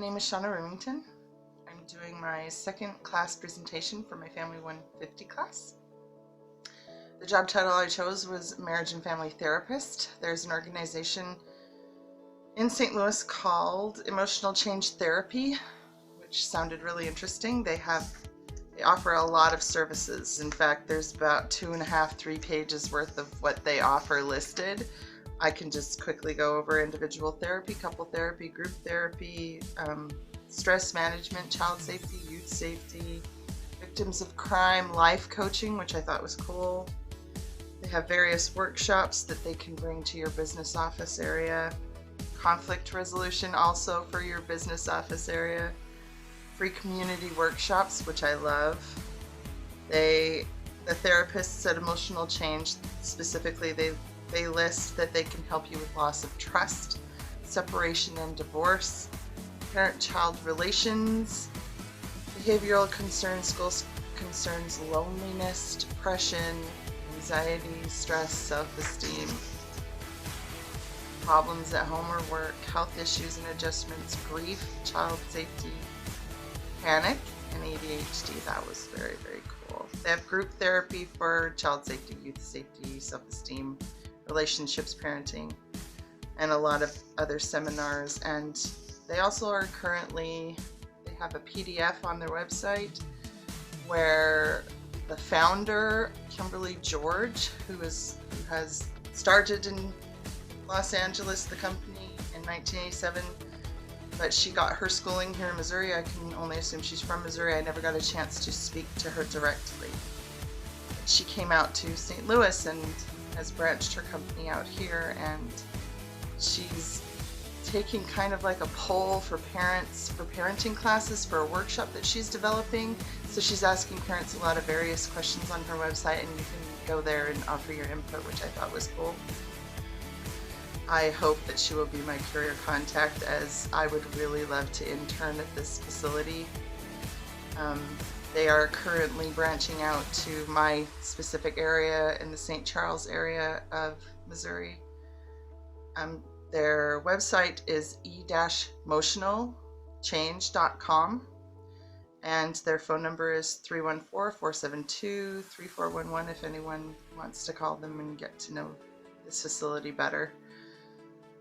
name is Shauna Remington. I'm doing my second class presentation for my FAML150 class. The job title I chose was Marriage and Family Therapist. There's an organization in St. Louis called Emotional Change Therapy, which sounded really interesting. They offer a lot of services. In fact, there's about 2.5, 3 pages worth of what they offer listed. I can just quickly go over individual therapy, couple therapy, group therapy, stress management, child safety, youth safety, victims of crime, life coaching, which I thought was cool. They have various workshops that they can bring to your business office area, conflict resolution also for your business office area, free community workshops, which I love. The therapists at Emotional Change, specifically, they list that they can help you with loss of trust, separation and divorce, parent-child relations, behavioral concerns, school concerns, loneliness, depression, anxiety, stress, self-esteem, problems at home or work, health issues and adjustments, grief, child safety, panic, and ADHD. That was very, very cool. They have group therapy for child safety, youth safety, self-esteem, relationships, parenting, and a lot of other seminars. And they also are they have a PDF on their website where the founder, Kimberly George, who has started in Los Angeles, the company, in 1987, but she got her schooling here in Missouri. I can only assume she's from Missouri. I never got a chance to speak to her directly. She came out to St. Louis and has branched her company out here, and she's taking kind of like a poll for parents for parenting classes for a workshop that she's developing. So she's asking parents a lot of various questions on her website, and you can go there and offer your input, which I thought was cool. I hope that she will be my career contact, as I would really love to intern at this facility. They are currently branching out to my specific area in the St. Charles area of Missouri. Their website is e-motionalchange.com, and their phone number is 314-472-3411 if anyone wants to call them and get to know this facility better.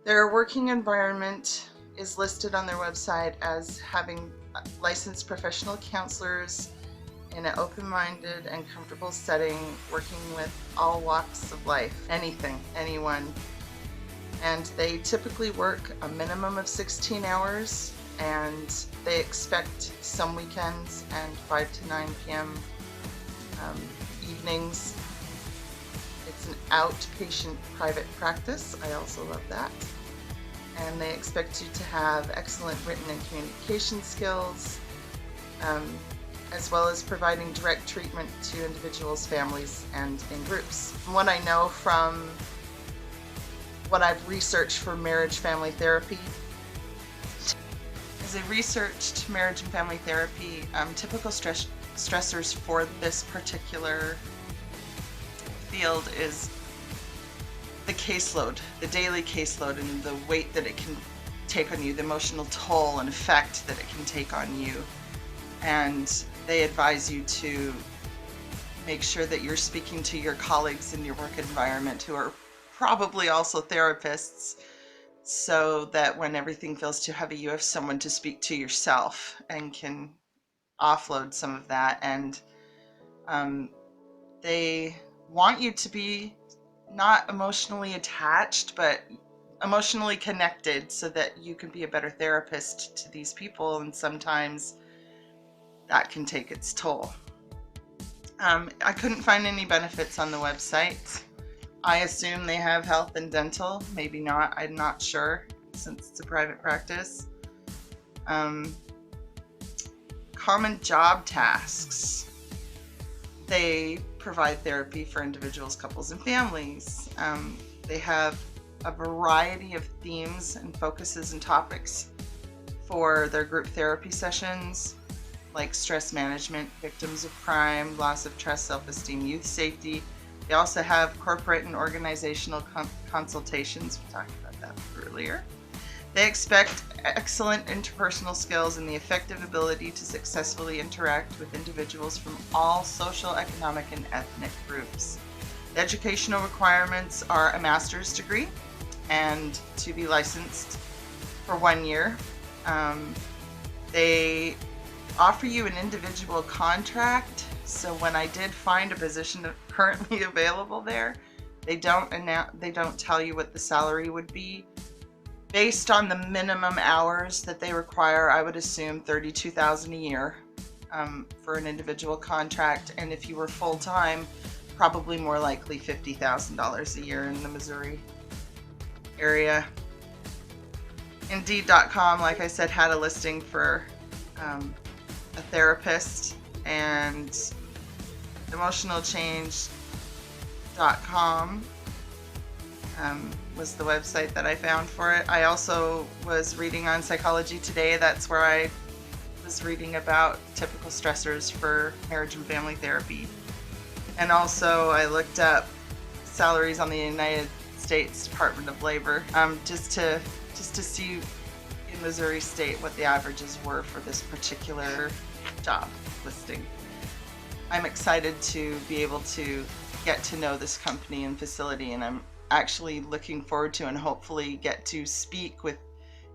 Their working environment is listed on their website as having licensed professional counselors in an open-minded and comfortable setting, working with all walks of life, anything, anyone. And they typically work a minimum of 16 hours, and they expect some weekends and 5 to 9 p.m. Evenings. It's an outpatient private practice. I also love that. And they expect you to have excellent written and communication skills, as well as providing direct treatment to individuals, families, and in groups. From what I know from what I've researched for marriage family therapy, as I researched marriage and family therapy, typical stressors for this particular field is the caseload, the daily caseload, and the weight that it can take on you, the emotional toll and effect that it can take on you. And they advise you to make sure that you're speaking to your colleagues in your work environment who are probably also therapists, so that when everything feels too heavy, you have someone to speak to yourself and can offload some of that. And they want you to be not emotionally attached, but emotionally connected, so that you can be a better therapist to these people. And sometimes that can take its toll. I couldn't find any benefits on the website. I assume they have health and dental, maybe not, I'm not sure, since it's a private practice. Common job tasks. They provide therapy for individuals, couples, and families. They have a variety of themes and focuses and topics for their group therapy sessions, like stress management, victims of crime, loss of trust, self-esteem, youth safety. They also have corporate and organizational consultations. We talked about that earlier. They expect excellent interpersonal skills and the effective ability to successfully interact with individuals from all social, economic, and ethnic groups. The educational requirements are a master's degree and to be licensed for 1 year. They offer you an individual contract. So when I did find a position currently available there, they don't tell you what the salary would be. Based on the minimum hours that they require, I would assume $32,000 a year for an individual contract, and if you were full-time, probably more likely $50,000 a year in the Missouri area. Indeed.com, like I said, had a listing for a therapist, and emotionalchange.com was the website that I found for it. I also was reading on Psychology Today. That's where I was reading about typical stressors for marriage and family therapy. And also I looked up salaries on the United States Department of Labor, just to see in Missouri State what the averages were for this particular job listing. I'm excited to be able to get to know this company and facility, and I'm actually looking forward to and hopefully get to speak with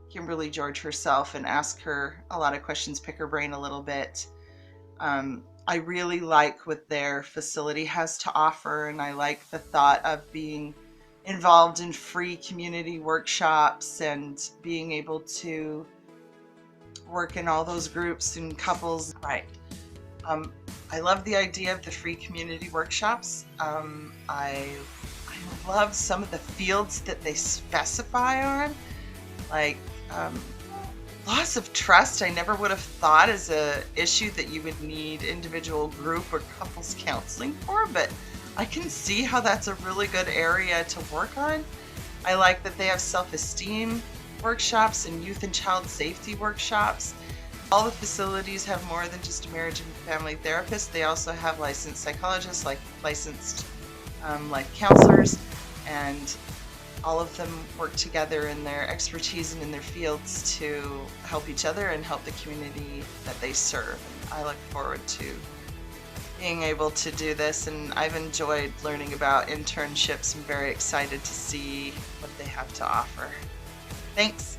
Kimberly George herself and ask her a lot of questions, pick her brain a little bit. I really like what their facility has to offer, and I like the thought of being involved in free community workshops and being able to work in all those groups and couples. Right. I love the idea of the free community workshops. I love some of the fields that they specify on, like loss of trust. I never would have thought as a issue that you would need individual group or couples counseling for, but I can see how that's a really good area to work on. I like that they have self-esteem workshops and youth and child safety workshops. All the facilities have more than just a marriage and family therapist. They also have licensed psychologists, like licensed like counselors, and all of them work together in their expertise and in their fields to help each other and help the community that they serve. And I look forward to being able to do this, and I've enjoyed learning about internships. I'm very excited to see what they have to offer. Thanks.